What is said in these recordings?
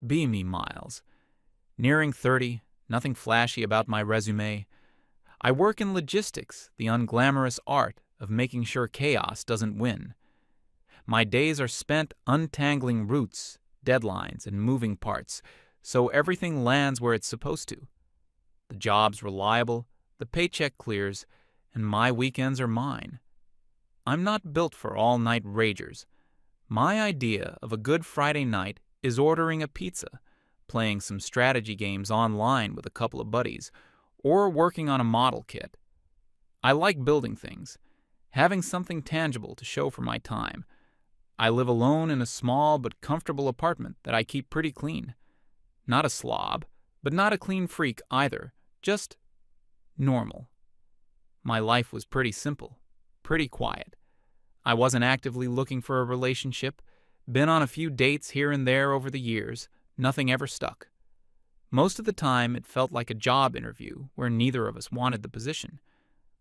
Be me, Miles. Nearing 30, nothing flashy about my resume. I work in logistics, the unglamorous art of making sure chaos doesn't win. My days are spent untangling routes, deadlines, and moving parts, so everything lands where it's supposed to. The job's reliable, the paycheck clears, and my weekends are mine. I'm not built for all-night ragers. My idea of a good Friday night is ordering a pizza, playing some strategy games online with a couple of buddies, or working on a model kit. I like building things, having something tangible to show for my time. I live alone in a small but comfortable apartment that I keep pretty clean. Not a slob, but not a clean freak either, just normal. My life was pretty simple, pretty quiet. I wasn't actively looking for a relationship, been on a few dates here and there over the years, nothing ever stuck. Most of the time, it felt like a job interview where neither of us wanted the position,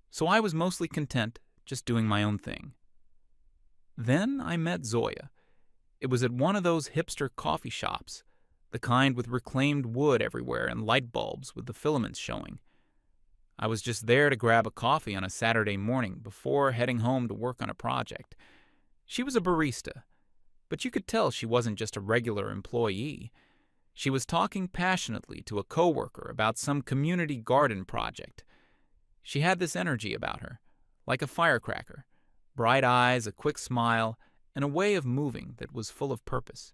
so I was mostly content just doing my own thing. Then I met Zoya. It was at one of those hipster coffee shops, the kind with reclaimed wood everywhere and light bulbs with the filaments showing. I was just there to grab a coffee on a Saturday morning before heading home to work on a project. She was a barista, but you could tell she wasn't just a regular employee. She was talking passionately to a coworker about some community garden project. She had this energy about her, like a firecracker, bright eyes, a quick smile, and a way of moving that was full of purpose.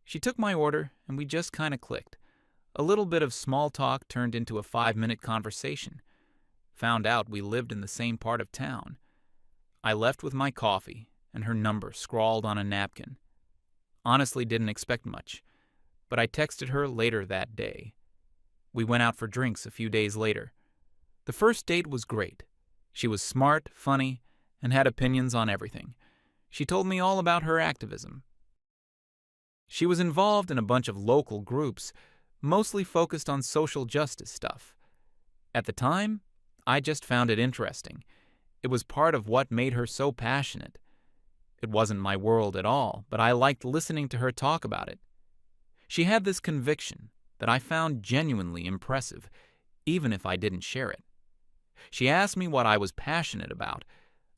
She took my order, and we just kind of clicked. A little bit of small talk turned into a 5-minute conversation. Found out we lived in the same part of town. I left with my coffee and her number scrawled on a napkin. Honestly, didn't expect much, but I texted her later that day. We went out for drinks a few days later. The first date was great. She was smart, funny, and had opinions on everything. She told me all about her activism. She was involved in a bunch of local groups, mostly focused on social justice stuff. At the time, I just found it interesting. It was part of what made her so passionate. It wasn't my world at all, but I liked listening to her talk about it. She had this conviction that I found genuinely impressive, even if I didn't share it. She asked me what I was passionate about.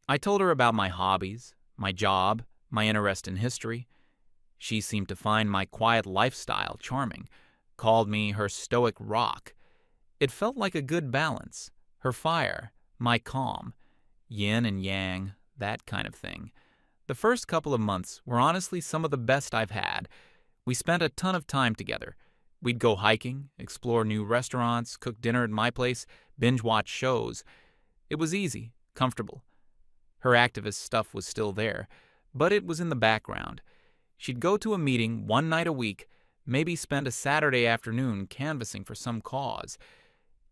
I told her about my hobbies, my job, my interest in history. She seemed to find my quiet lifestyle charming, called me her stoic rock. It felt like a good balance, her fire, my calm, yin and yang, that kind of thing. The first couple of months were honestly some of the best I've had. We spent a ton of time together. We'd go hiking, explore new restaurants, cook dinner at my place, binge-watch shows. It was easy, comfortable. Her activist stuff was still there, but it was in the background. She'd go to a meeting one night a week, maybe spend a Saturday afternoon canvassing for some cause.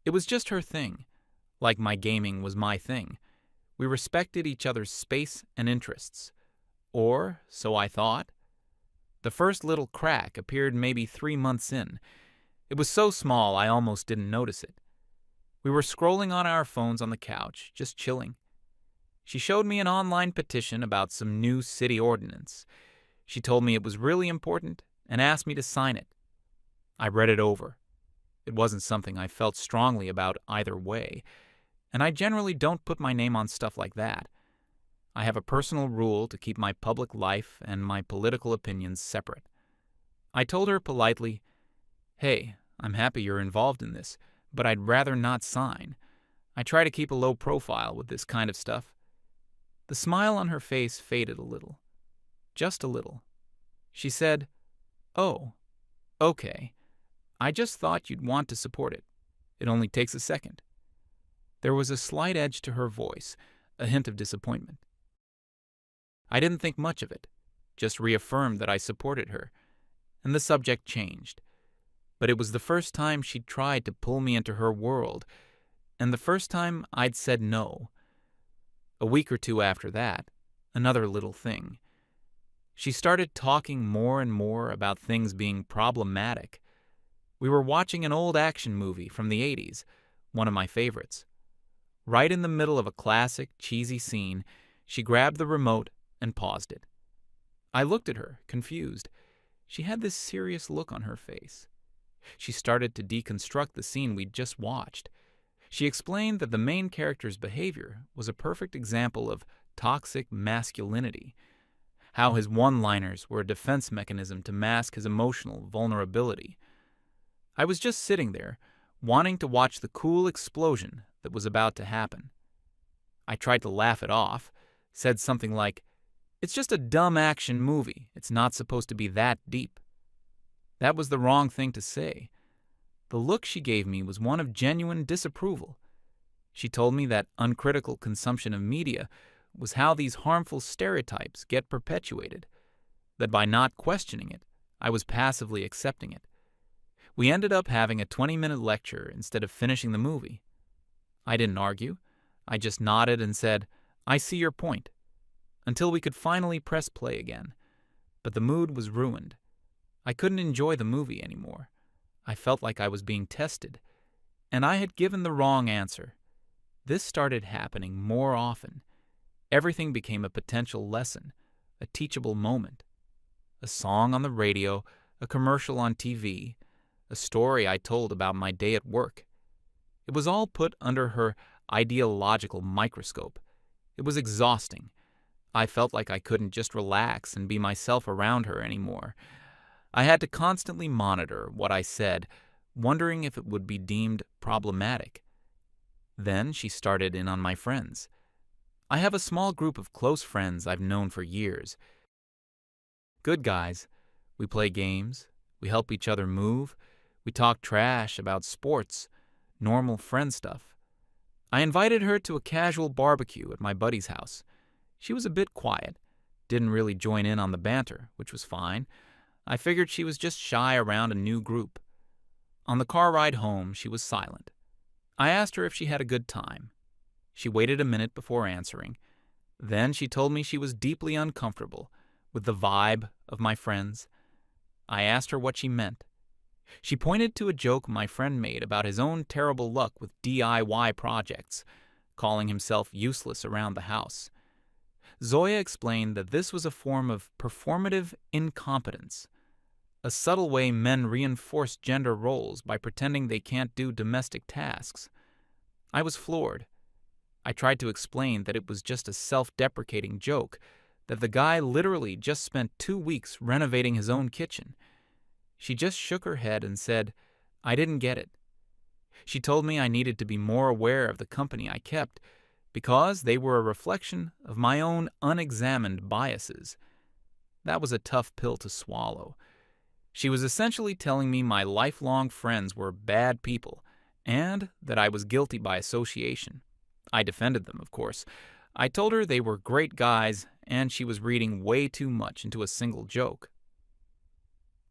It was just her thing, like my gaming was my thing. We respected each other's space and interests. Or, so I thought. The first little crack appeared maybe 3 months in. It was so small I almost didn't notice it. We were scrolling on our phones on the couch, just chilling. She showed me an online petition about some new city ordinance. She told me it was really important and asked me to sign it. I read it over. It wasn't something I felt strongly about either way, and I generally don't put my name on stuff like that. I have a personal rule to keep my public life and my political opinions separate. I told her politely, "Hey, I'm happy you're involved in this, but I'd rather not sign. I try to keep a low profile with this kind of stuff." The smile on her face faded a little. Just a little. She said, "Oh, okay. I just thought you'd want to support it. It only takes a second." There was a slight edge to her voice, a hint of disappointment. I didn't think much of it, just reaffirmed that I supported her, and the subject changed. But it was the first time she'd tried to pull me into her world, and the first time I'd said no. A week or two after that, another little thing. She started talking more and more about things being problematic. We were watching an old action movie from the 80s, one of my favorites. Right in the middle of a classic, cheesy scene, she grabbed the remote and paused it. I looked at her, confused. She had this serious look on her face. She started to deconstruct the scene we'd just watched. She explained that the main character's behavior was a perfect example of toxic masculinity, how his one-liners were a defense mechanism to mask his emotional vulnerability. I was just sitting there, wanting to watch the cool explosion that was about to happen. I tried to laugh it off, said something like, "It's just a dumb action movie. It's not supposed to be that deep." That was the wrong thing to say. The look she gave me was one of genuine disapproval. She told me that uncritical consumption of media was how these harmful stereotypes get perpetuated, that by not questioning it, I was passively accepting it. We ended up having a 20-minute lecture instead of finishing the movie. I didn't argue. I just nodded and said, "I see your point," until we could finally press play again. But the mood was ruined. I couldn't enjoy the movie anymore. I felt like I was being tested, and I had given the wrong answer. This started happening more often. Everything became a potential lesson, a teachable moment. A song on the radio, a commercial on TV, a story I told about my day at work. It was all put under her ideological microscope. It was exhausting. I felt like I couldn't just relax and be myself around her anymore. I had to constantly monitor what I said, wondering if it would be deemed problematic. Then she started in on my friends. I have a small group of close friends I've known for years. Good guys. We play games. We help each other move. We talk trash about sports, normal friend stuff. I invited her to a casual barbecue at my buddy's house. She was a bit quiet, didn't really join in on the banter, which was fine. I figured she was just shy around a new group. On the car ride home, she was silent. I asked her if she had a good time. She waited a minute before answering. Then she told me she was deeply uncomfortable with the vibe of my friends. I asked her what she meant. She pointed to a joke my friend made about his own terrible luck with DIY projects, calling himself useless around the house. Zoya explained that this was a form of performative incompetence, a subtle way men reinforce gender roles by pretending they can't do domestic tasks. I was floored. I tried to explain that it was just a self-deprecating joke, that the guy literally just spent 2 weeks renovating his own kitchen. She just shook her head and said, "I didn't get it." She told me I needed to be more aware of the company I kept, because they were a reflection of my own unexamined biases. That was a tough pill to swallow. She was essentially telling me my lifelong friends were bad people, and that I was guilty by association. I defended them, of course. I told her they were great guys, and she was reading way too much into a single joke.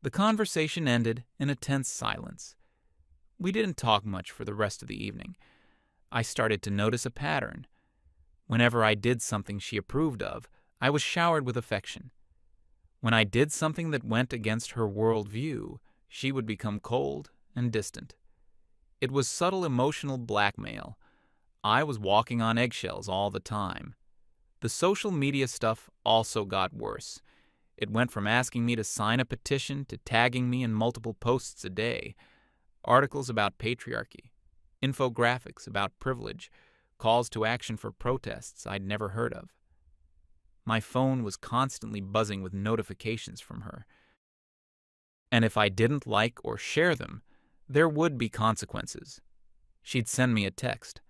The conversation ended in a tense silence. We didn't talk much for the rest of the evening. I started to notice a pattern. Whenever I did something she approved of, I was showered with affection. When I did something that went against her worldview, she would become cold and distant. It was subtle emotional blackmail. I was walking on eggshells all the time. The social media stuff also got worse. It went from asking me to sign a petition to tagging me in multiple posts a day, articles about patriarchy, infographics about privilege, calls to action for protests I'd never heard of. My phone was constantly buzzing with notifications from her. And if I didn't like or share them, there would be consequences. She'd send me a text.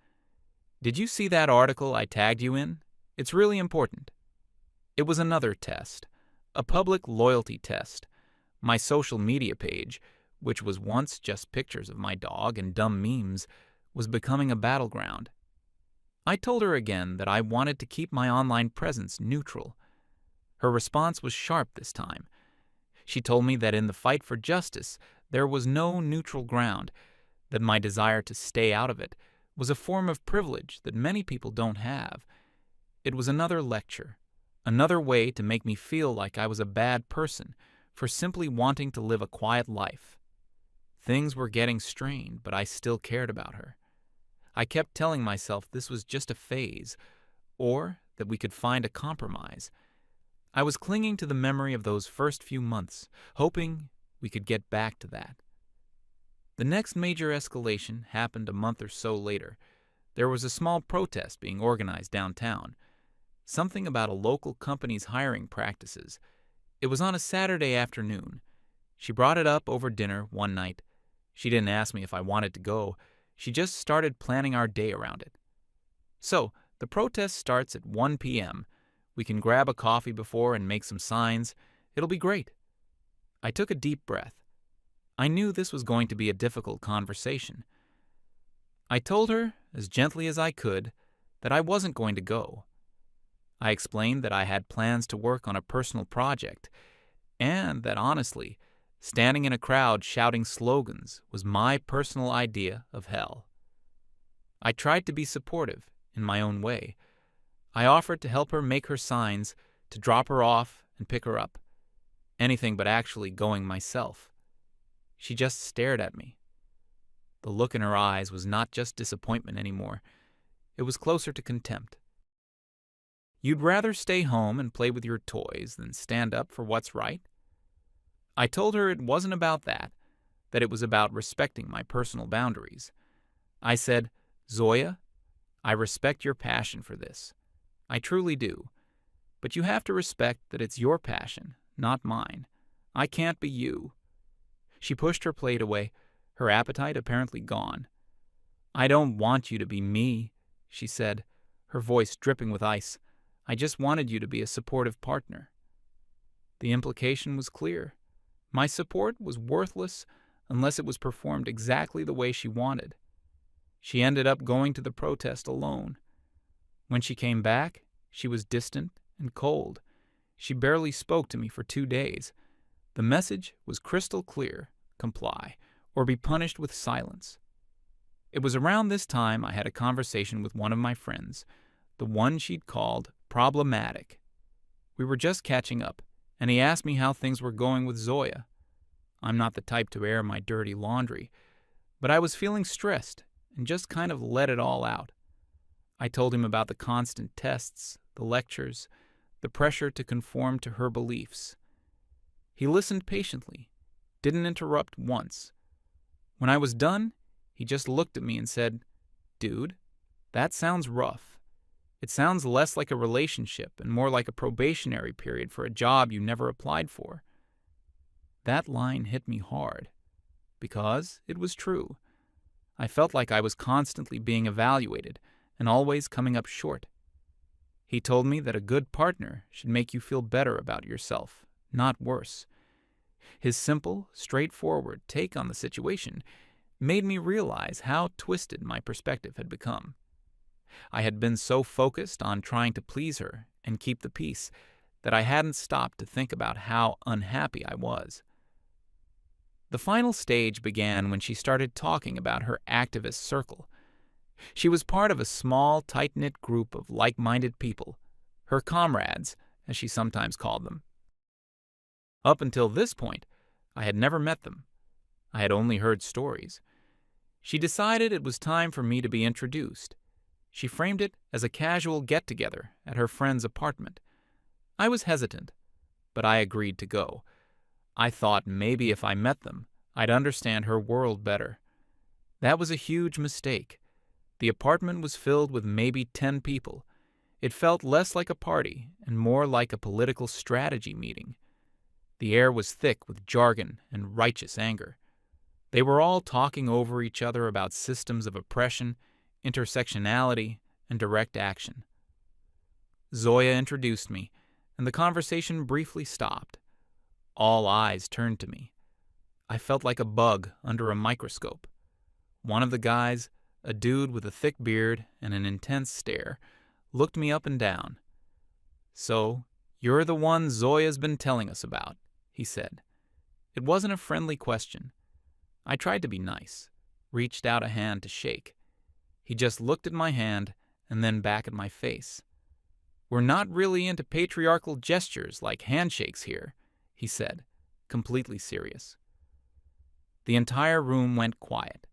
"Did you see that article I tagged you in? It's really important." It was another test, a public loyalty test. My social media page, which was once just pictures of my dog and dumb memes, was becoming a battleground. I told her again that I wanted to keep my online presence neutral. Her response was sharp this time. She told me that in the fight for justice, there was no neutral ground, that my desire to stay out of it was a form of privilege that many people don't have. It was another lecture, another way to make me feel like I was a bad person for simply wanting to live a quiet life. Things were getting strained, but I still cared about her. I kept telling myself this was just a phase, or that we could find a compromise. I was clinging to the memory of those first few months, hoping we could get back to that. The next major escalation happened a month or so later. There was a small protest being organized downtown. Something about a local company's hiring practices. It was on a Saturday afternoon. She brought it up over dinner one night. She didn't ask me if I wanted to go. She just started planning our day around it. So, the protest starts at 1 p.m. We can grab a coffee before and make some signs. It'll be great. I took a deep breath. I knew this was going to be a difficult conversation. I told her, as gently as I could, that I wasn't going to go. I explained that I had plans to work on a personal project, and that honestly, standing in a crowd shouting slogans was my personal idea of hell. I tried to be supportive in my own way. I offered to help her make her signs, to drop her off and pick her up. Anything but actually going myself. She just stared at me. The look in her eyes was not just disappointment anymore. It was closer to contempt. You'd rather stay home and play with your toys than stand up for what's right? I told her it wasn't about that it was about respecting my personal boundaries. I said, Zoya, I respect your passion for this. I truly do. But you have to respect that it's your passion, not mine. I can't be you. She pushed her plate away, her appetite apparently gone. I don't want you to be me, she said, her voice dripping with ice. I just wanted you to be a supportive partner. The implication was clear. My support was worthless unless it was performed exactly the way she wanted. She ended up going to the protest alone. When she came back, she was distant and cold. She barely spoke to me for 2 days. The message was crystal clear: comply, or be punished with silence. It was around this time I had a conversation with one of my friends, the one she'd called problematic. We were just catching up, and he asked me how things were going with Zoya. I'm not the type to air my dirty laundry, but I was feeling stressed and just kind of let it all out. I told him about the constant tests, the lectures, the pressure to conform to her beliefs. He listened patiently, didn't interrupt once. When I was done, he just looked at me and said, Dude, that sounds rough. It sounds less like a relationship and more like a probationary period for a job you never applied for. That line hit me hard, because it was true. I felt like I was constantly being evaluated and always coming up short. He told me that a good partner should make you feel better about yourself, not worse. His simple, straightforward take on the situation made me realize how twisted my perspective had become. I had been so focused on trying to please her and keep the peace that I hadn't stopped to think about how unhappy I was. The final stage began when she started talking about her activist circle. She was part of a small, tight-knit group of like-minded people, her comrades, as she sometimes called them. Up until this point, I had never met them. I had only heard stories. She decided it was time for me to be introduced. She framed it as a casual get-together at her friend's apartment. I was hesitant, but I agreed to go. I thought maybe if I met them, I'd understand her world better. That was a huge mistake. The apartment was filled with maybe 10 people. It felt less like a party and more like a political strategy meeting. The air was thick with jargon and righteous anger. They were all talking over each other about systems of oppression, intersectionality, and direct action. Zoya introduced me, and the conversation briefly stopped. All eyes turned to me. I felt like a bug under a microscope. One of the guys, a dude with a thick beard and an intense stare, looked me up and down. So, you're the one Zoya's been telling us about, he said. It wasn't a friendly question. I tried to be nice, reached out a hand to shake. He just looked at my hand and then back at my face. We're not really into patriarchal gestures like handshakes here, he said, completely serious. The entire room went quiet.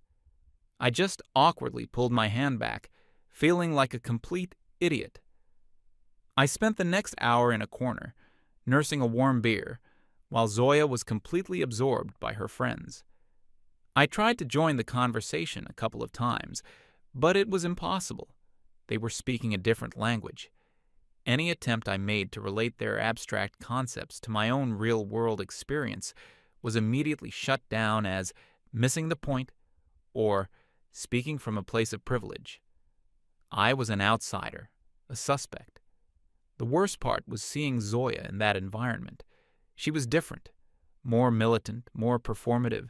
I just awkwardly pulled my hand back, feeling like a complete idiot. I spent the next hour in a corner, nursing a warm beer, while Zoya was completely absorbed by her friends. I tried to join the conversation a couple of times, but it was impossible. They were speaking a different language. Any attempt I made to relate their abstract concepts to my own real-world experience was immediately shut down as missing the point or speaking from a place of privilege. I was an outsider, a suspect. The worst part was seeing Zoya in that environment. She was different, more militant, more performative.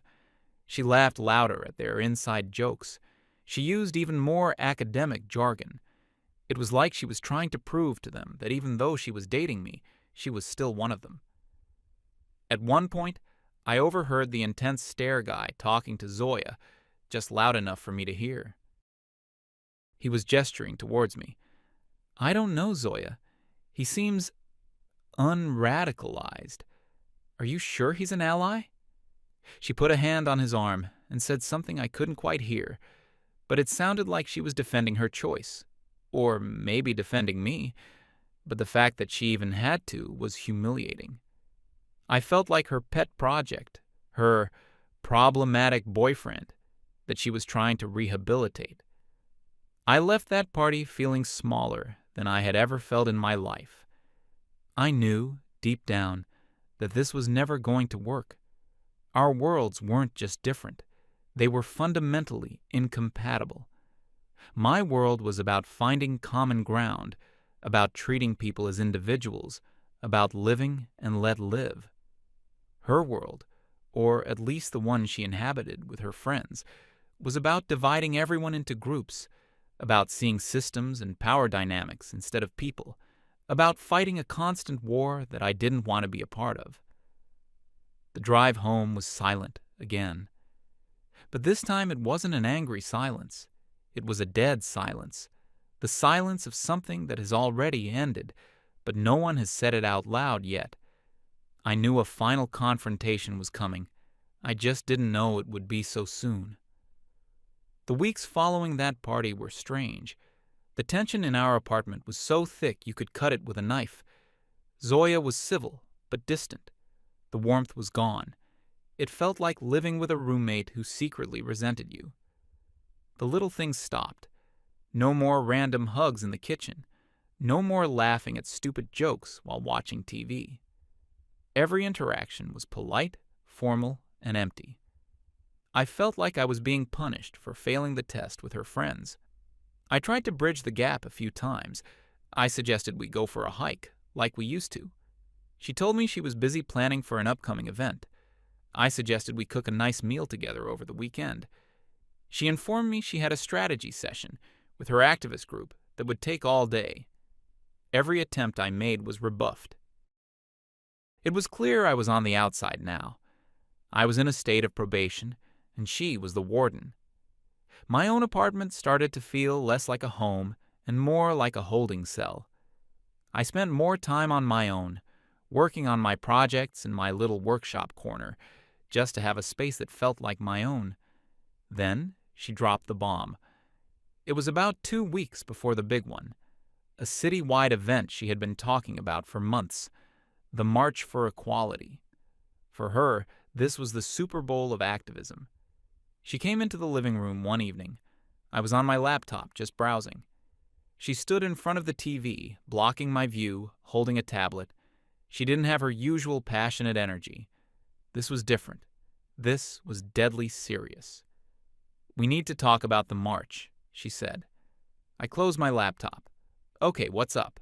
She laughed louder at their inside jokes. She used even more academic jargon. It was like she was trying to prove to them that even though she was dating me, she was still one of them. At one point, I overheard the intense stare guy talking to Zoya, just loud enough for me to hear. He was gesturing towards me. I don't know Zoya. He seems unradicalized. Are you sure he's an ally? She put a hand on his arm and said something I couldn't quite hear, but it sounded like she was defending her choice. Or maybe defending me, but the fact that she even had to was humiliating. I felt like her pet project, her problematic boyfriend that she was trying to rehabilitate. I left that party feeling smaller than I had ever felt in my life. I knew, deep down, that this was never going to work. Our worlds weren't just different. They were fundamentally incompatible. My world was about finding common ground, about treating people as individuals, about living and let live. Her world, or at least the one she inhabited with her friends, was about dividing everyone into groups, about seeing systems and power dynamics instead of people, about fighting a constant war that I didn't want to be a part of. The drive home was silent again. But this time it wasn't an angry silence. It was a dead silence, the silence of something that has already ended, but no one has said it out loud yet. I knew a final confrontation was coming. I just didn't know it would be so soon. The weeks following that party were strange. The tension in our apartment was so thick you could cut it with a knife. Zoya was civil, but distant. The warmth was gone. It felt like living with a roommate who secretly resented you. The little things stopped. No more random hugs in the kitchen. No more laughing at stupid jokes while watching TV. Every interaction was polite, formal, and empty. I felt like I was being punished for failing the test with her friends. I tried to bridge the gap a few times. I suggested we go for a hike, like we used to. She told me she was busy planning for an upcoming event. I suggested we cook a nice meal together over the weekend. She informed me she had a strategy session with her activist group that would take all day. Every attempt I made was rebuffed. It was clear I was on the outside now. I was in a state of probation, and she was the warden. My own apartment started to feel less like a home and more like a holding cell. I spent more time on my own, working on my projects in my little workshop corner, just to have a space that felt like my own. Then she dropped the bomb. It was about 2 weeks before the big one, a city-wide event she had been talking about for months, the March for Equality. For her, this was the Super Bowl of activism. She came into the living room one evening. I was on my laptop, just browsing. She stood in front of the TV, blocking my view, holding a tablet. She didn't have her usual passionate energy. This was different. This was deadly serious. "We need to talk about the march," she said. I closed my laptop. "Okay, what's up?"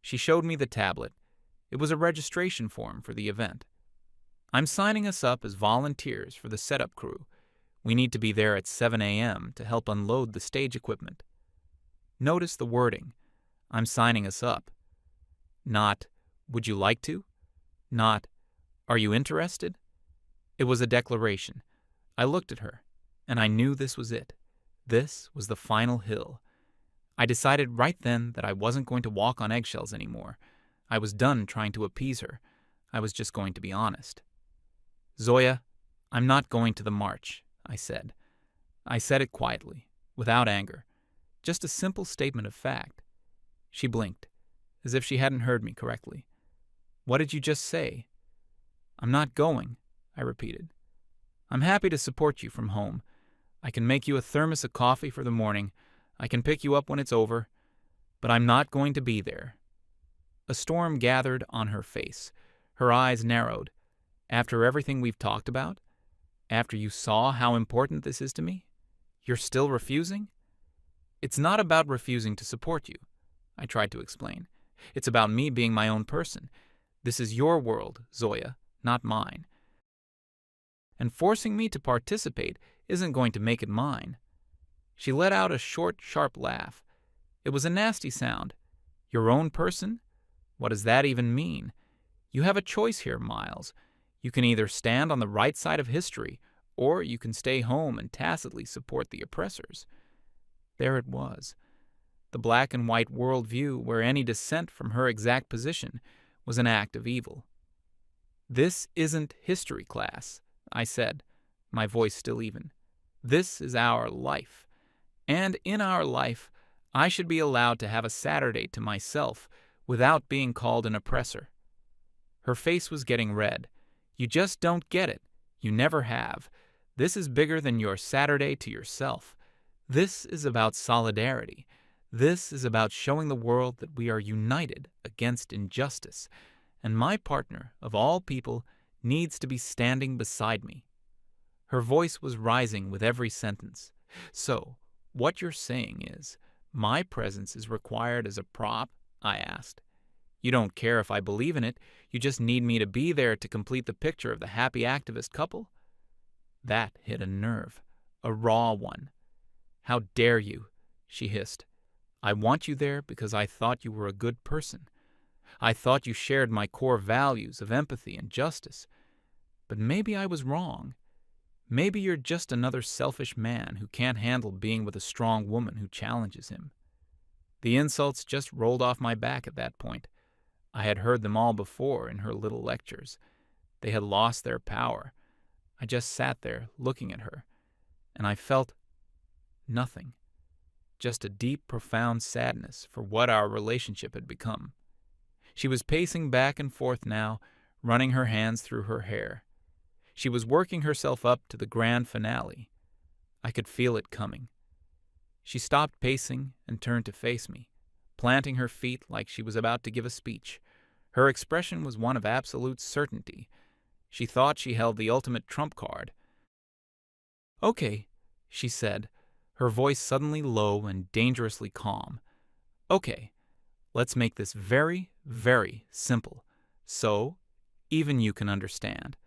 She showed me the tablet. It was a registration form for the event. "I'm signing us up as volunteers for the setup crew. We need to be there at 7 a.m. to help unload the stage equipment." Notice the wording. I'm signing us up. Not, "Would you like to?" Not, "Are you interested?" It was a declaration. I looked at her, and I knew this was it. This was the final hill. I decided right then that I wasn't going to walk on eggshells anymore. I was done trying to appease her. I was just going to be honest. "Zoya, I'm not going to the march," I said. I said it quietly, without anger. Just a simple statement of fact. She blinked, as if she hadn't heard me correctly. What did you just say?" "I'm not going," I repeated. "I'm happy to support you from home. I can make you a thermos of coffee for the morning. I can pick you up when it's over. But I'm not going to be there." A storm gathered on her face. Her eyes narrowed. "After everything we've talked about? After you saw how important this is to me? You're still refusing?" "It's not about refusing to support you," I tried to explain. "It's about me being my own person. This is your world, Zoya, not mine. And forcing me to participate isn't going to make it mine." She let out a short, sharp laugh. It was a nasty sound. "Your own person? What does that even mean? You have a choice here, Miles. You can either stand on the right side of history, or you can stay home and tacitly support the oppressors." There it was, the black and white worldview where any dissent from her exact position was an act of evil. "This isn't history class," I said, my voice still even. "This is our life. And in our life, I should be allowed to have a Saturday to myself without being called an oppressor." Her face was getting red. "You just don't get it. You never have. This is bigger than your Saturday to yourself. This is about solidarity. This is about showing the world that we are united against injustice, and my partner, of all people, needs to be standing beside me." Her voice was rising with every sentence. "So, what you're saying is, my presence is required as a prop?" I asked. "You don't care if I believe in it, you just need me to be there to complete the picture of the happy activist couple?" That hit a nerve, a raw one. "How dare you?" she hissed. "I want you there because I thought you were a good person. I thought you shared my core values of empathy and justice. But maybe I was wrong. Maybe you're just another selfish man who can't handle being with a strong woman who challenges him." The insults just rolled off my back at that point. I had heard them all before in her little lectures. They had lost their power. I just sat there looking at her, and I felt nothing. Just a deep, profound sadness for what our relationship had become. She was pacing back and forth now, running her hands through her hair. She was working herself up to the grand finale. I could feel it coming. She stopped pacing and turned to face me, planting her feet like she was about to give a speech. Her expression was one of absolute certainty. She thought she held the ultimate trump card. "Okay," she said, her voice suddenly low and dangerously calm. "Okay, let's make this very, very simple, so even you can understand."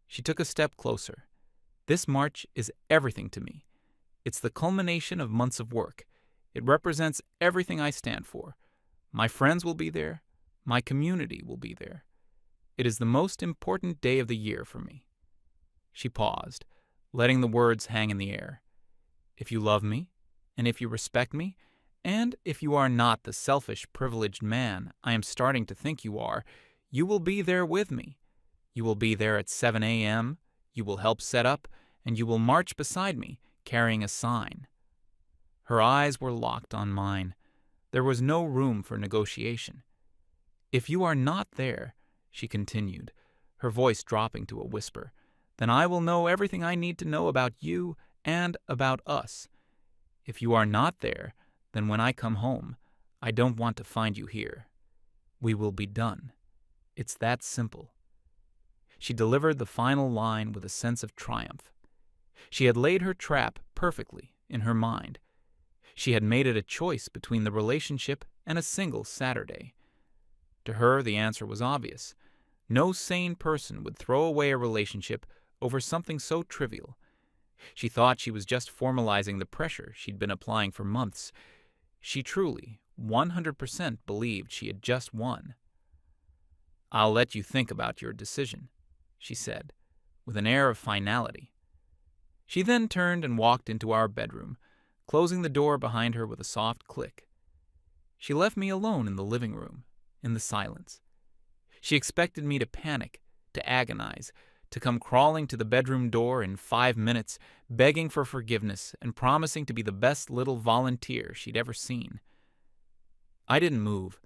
She took a step closer. "This march is everything to me. It's the culmination of months of work. It represents everything I stand for. My friends will be there. My community will be there. It is the most important day of the year for me." She paused, letting the words hang in the air. "If you love me, and if you respect me, and if you are not the selfish, privileged man I am starting to think you are, you will be there with me. You will be there at 7 a.m., you will help set up, and you will march beside me, carrying a sign." Her eyes were locked on mine. There was no room for negotiation. "If you are not there," she continued, her voice dropping to a whisper, "then I will know everything I need to know about you and about us. If you are not there, then when I come home, I don't want to find you here. We will be done. It's that simple." She delivered the final line with a sense of triumph. She had laid her trap perfectly in her mind. She had made it a choice between the relationship and a single Saturday. To her, the answer was obvious. No sane person would throw away a relationship over something so trivial. She thought she was just formalizing the pressure she'd been applying for months. She truly, 100% believed she had just won. "I'll let you think about your decision," she said, with an air of finality. She then turned and walked into our bedroom, closing the door behind her with a soft click. She left me alone in the living room, in the silence. She expected me to panic, to agonize, to come crawling to the bedroom door in 5 minutes, begging for forgiveness and promising to be the best little volunteer she'd ever seen. I didn't move.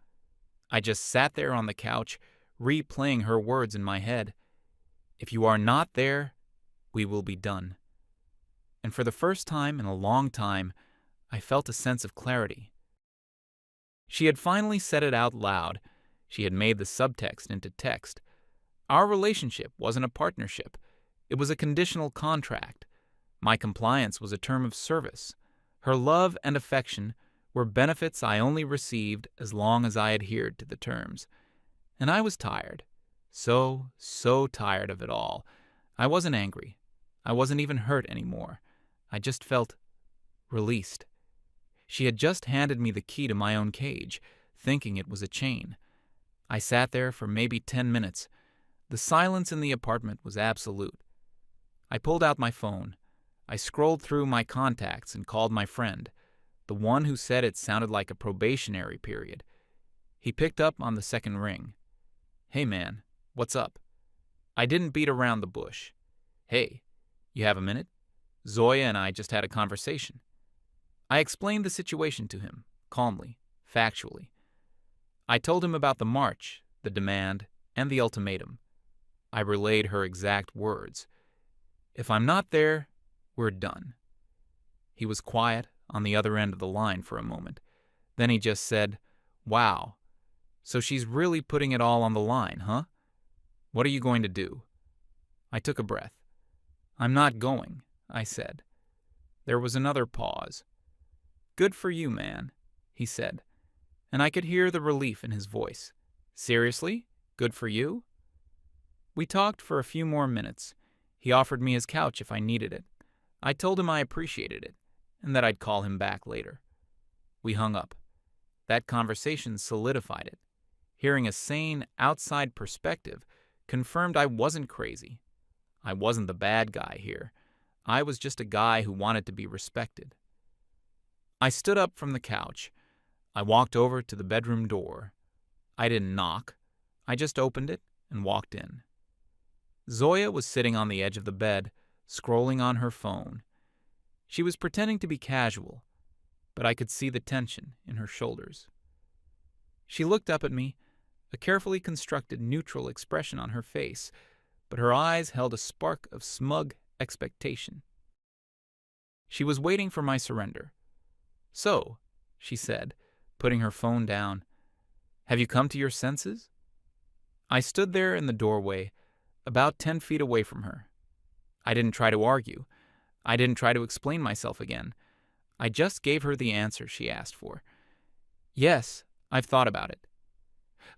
I just sat there on the couch, replaying her words in my head. If you are not there, we will be done. And for the first time in a long time, I felt a sense of clarity. She had finally said it out loud. She had made the subtext into text. Our relationship wasn't a partnership. It was a conditional contract. My compliance was a term of service. Her love and affection were benefits I only received as long as I adhered to the terms. And I was tired. So tired of it all. I wasn't angry. I wasn't even hurt anymore. I just felt released. She had just handed me the key to my own cage, thinking it was a chain. I sat there for maybe 10 minutes. The silence in the apartment was absolute. I pulled out my phone. I scrolled through my contacts and called my friend, the one who said it sounded like a probationary period. He picked up on the second ring. "Hey man, what's up?" I didn't beat around the bush. "Hey, you have a minute? Zoya and I just had a conversation." I explained the situation to him, calmly, factually. I told him about the march, the demand, and the ultimatum. I relayed her exact words. "If I'm not there, we're done." He was quiet on the other end of the line for a moment. Then he just said, "Wow, so she's really putting it all on the line, huh? What are you going to do?" I took a breath. "I'm not going," I said. There was another pause. "Good for you, man," he said, and I could hear the relief in his voice. "Seriously? Good for you?" We talked for a few more minutes. He offered me his couch if I needed it. I told him I appreciated it, and that I'd call him back later. We hung up. That conversation solidified it. Hearing a sane, outside perspective confirmed I wasn't crazy. I wasn't the bad guy here. I was just a guy who wanted to be respected. I stood up from the couch. I walked over to the bedroom door. I didn't knock. I just opened it and walked in. Zoya was sitting on the edge of the bed, scrolling on her phone. She was pretending to be casual, but I could see the tension in her shoulders. She looked up at me, a carefully constructed neutral expression on her face, but her eyes held a spark of smug expectation. She was waiting for my surrender. "So," she said, putting her phone down, "have you come to your senses?" I stood there in the doorway, about 10 feet away from her. I didn't try to argue. I didn't try to explain myself again. I just gave her the answer she asked for. "Yes, I've thought about it."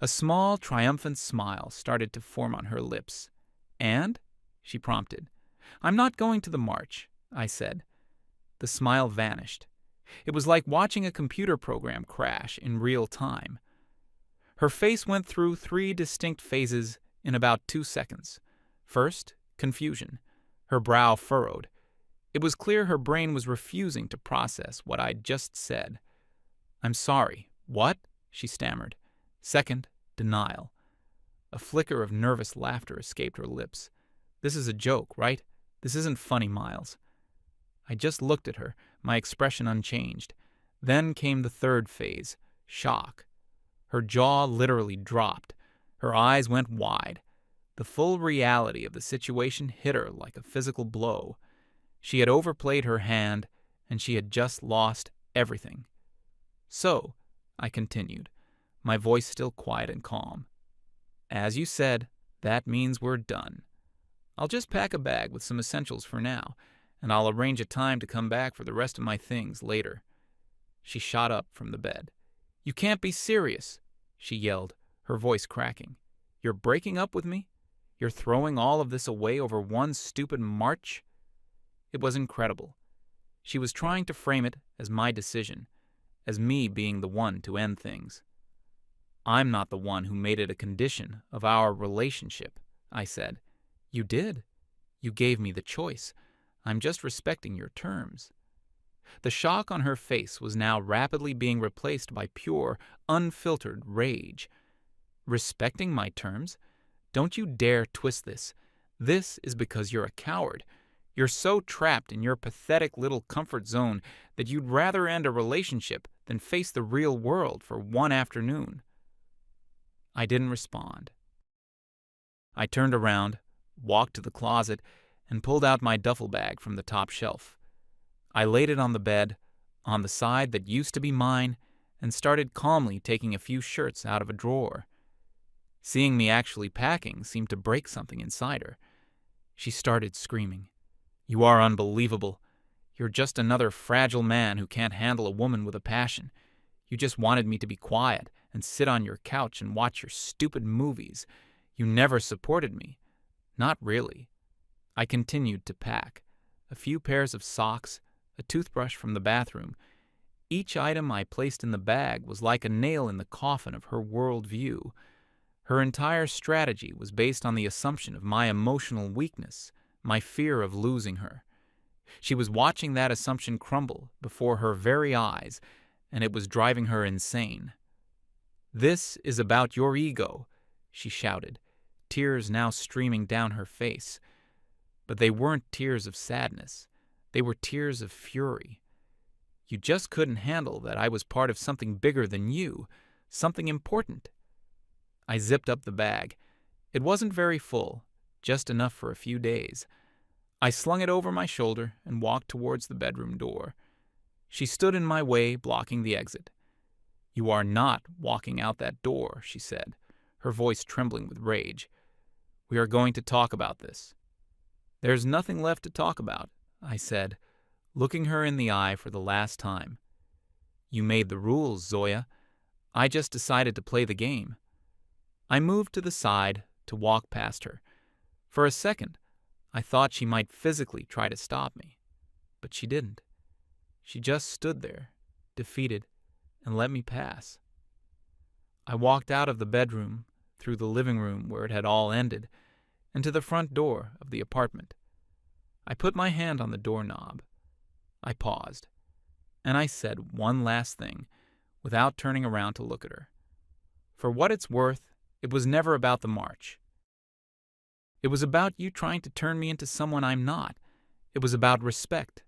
A small, triumphant smile started to form on her lips. "And?" she prompted. "I'm not going to the march," I said. The smile vanished. It was like watching a computer program crash in real time. Her face went through 3 distinct phases in about 2 seconds. First, confusion. Her brow furrowed. It was clear her brain was refusing to process what I'd just said. "I'm sorry. What?" she stammered. Second, denial. A flicker of nervous laughter escaped her lips. "This is a joke, right? This isn't funny, Miles." I just looked at her, my expression unchanged. Then came the third phase, shock. Her jaw literally dropped. Her eyes went wide. The full reality of the situation hit her like a physical blow. She had overplayed her hand, and she had just lost everything. "So," I continued, my voice still quiet and calm, "as you said, that means we're done. I'll just pack a bag with some essentials for now, and I'll arrange a time to come back for the rest of my things later." She shot up from the bed. "You can't be serious," she yelled, her voice cracking. "You're breaking up with me? You're throwing all of this away over one stupid march?" It was incredible. She was trying to frame it as my decision, as me being the one to end things. "I'm not the one who made it a condition of our relationship," I said. "You did. You gave me the choice. I'm just respecting your terms." The shock on her face was now rapidly being replaced by pure, unfiltered rage. "Respecting my terms? Don't you dare twist this. This is because you're a coward. You're so trapped in your pathetic little comfort zone that you'd rather end a relationship than face the real world for one afternoon." I didn't respond. I turned around, walked to the closet, and pulled out my duffel bag from the top shelf. I laid it on the bed, on the side that used to be mine, and started calmly taking a few shirts out of a drawer. Seeing me actually packing seemed to break something inside her. She started screaming. "You are unbelievable. You're just another fragile man who can't handle a woman with a passion. You just wanted me to be quiet and sit on your couch and watch your stupid movies. You never supported me. Not really." I continued to pack. A few pairs of socks, a toothbrush from the bathroom. Each item I placed in the bag was like a nail in the coffin of her world view. Her entire strategy was based on the assumption of my emotional weakness, my fear of losing her. She was watching that assumption crumble before her very eyes, and it was driving her insane. "This is about your ego," she shouted, tears now streaming down her face. But they weren't tears of sadness. They were tears of fury. "You just couldn't handle that I was part of something bigger than you, something important." I zipped up the bag. It wasn't very full, just enough for a few days. I slung it over my shoulder and walked towards the bedroom door. She stood in my way, blocking the exit. "You are not walking out that door," she said, her voice trembling with rage. "We are going to talk about this." "There's nothing left to talk about," I said, looking her in the eye for the last time. "You made the rules, Zoya. I just decided to play the game." I moved to the side to walk past her. For a second, I thought she might physically try to stop me, but she didn't. She just stood there, defeated, and let me pass. I walked out of the bedroom, through the living room where it had all ended, and to the front door of the apartment. I put my hand on the doorknob. I paused, and I said one last thing, without turning around to look at her. For what it's worth, it was never about the march. It was about you trying to turn me into someone I'm not. It was about respect.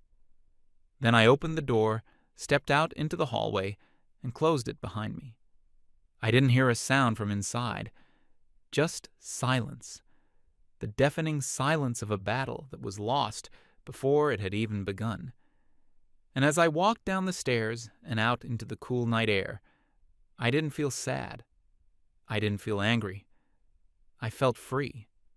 Then I opened the door, stepped out into the hallway, and closed it behind me. I didn't hear a sound from inside, just silence. The deafening silence of a battle that was lost before it had even begun. And as I walked down the stairs and out into the cool night air, I didn't feel sad. I didn't feel angry. I felt free.